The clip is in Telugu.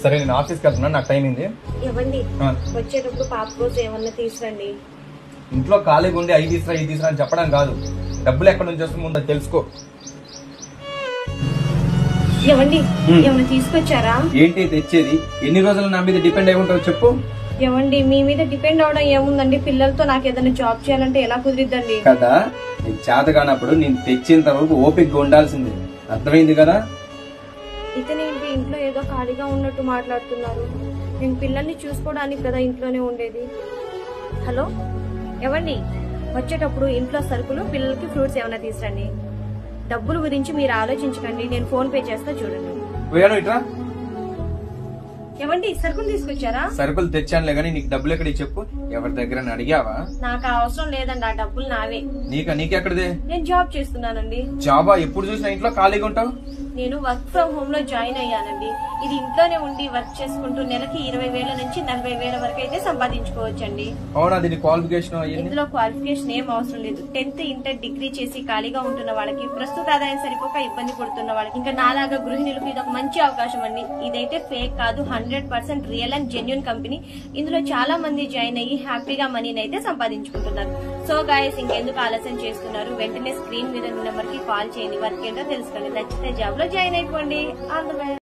సరే నేను ఆఫీస్కి వెళ్తున్నాను, నాకు టైం అయింది. ఇవ్వండి, వచ్చేటప్పుడు పాప కోసం ఏమన్నా తీసురండి. ఇంట్లో ఖాళీగా ఉండి అవి తీసురా ఇది తీసురా అని చెప్పడం కాదు, డబ్బులు ఎక్కడి నుంచి వస్తుంది ముందు తెలుసుకో. ఇవ్వండి, ఏమన్నా తీసుకొచ్చారా? ఏంటి తెచ్చేది? ఎన్ని రోజులు నా మీద డిపెండ్ అయి ఉంటావు చెప్పు. ఇవ్వండి, మీ మీద డిపెండ్ అవడం ఏముందండి, పిల్లలతో నాకు ఏదైనా జాబ్ చేయాలంటే ఎలా కుదిరిద్దండి కదా. నీకు చేత కానప్పుడు నేను తెచ్చేంత వరకు ఓపికగా ఉండాల్సిందే, అర్థమైంది కదా. ఇతనేంటి ఇంట్లో ఏదో ఖాళీగా ఉన్నట్టు మాట్లాడుతున్నారు? నేను పిల్లల్ని చూసుకోవడానికి కదా ఇంట్లోనే ఉండేది. హలో, ఇవ్వండి, వచ్చేటప్పుడు ఇంట్లో సరుకులు, పిల్లలకి ఫ్రూట్స్ ఏమైనా తీసురండి. డబ్బుల గురించి మీరు ఆలోచించకండి, నేను ఫోన్ పే చేస్తా చూడండి. ఇట్రా. ఏమండి, సరుకులు తీసుకొచ్చారా? సరుకులు తెచ్చానులే గానీ నీకు డబ్బులు ఎక్కడి చెప్పు. ఎవరి దగ్గర అడిగావా? నాకు అవసరం లేదండి, ఆ డబ్బులు నావే. నీకెక్కడిదే? నేను జాబ్ చేస్తున్నానండి. జాబా? ఎప్పుడు చూసినా ఇంట్లో ఖాళీగా ఉంటావు. నేను వర్క్ ఫ్రం హోమ్ లో జాయిన్ అయ్యానండి. ఇది ఇంట్లోనే ఉండి వర్క్ చేసుకుంటూ నెలకి 20,000 నుంచి 40,000 వరకు అయితే సంపాదించుకోవచ్చండి. అవునా? దీని క్వాలిఫికేషన్? ఇందులో క్వాలిఫికేషన్ ఏం అవసరం లేదు. 10th ఇంటర్ డిగ్రీ చేసి ఖాళీగా ఉంటున్న వాళ్ళకి, ప్రస్తుత ఆదాయం సరిపోక ఇబ్బంది పడుతున్న వాళ్ళకి, ఇంకా నాలాగా గృహిణులకు ఇది ఒక మంచి అవకాశం అండి. ఇదైతే ఫేక్ కాదు, 100% రియల్ అండ్ జెన్యూన్ కంపెనీ. ఇందులో చాలా మంది జాయిన్ అయ్యి హ్యాపీగా మనీని అయితే సంపాదించుకుంటున్నారు. సో గాయస్, ఇంకెందుకు ఆలస్యం చేస్తున్నారు? వెంటనే స్క్రీన్ మీద నెంబర్ కి కాల్ చేయండి, వర్క్ ఏంటో తెలుసుకోండి. నచ్చితే జాబ్ లో జాయిన్ అయిపోండి. All the best.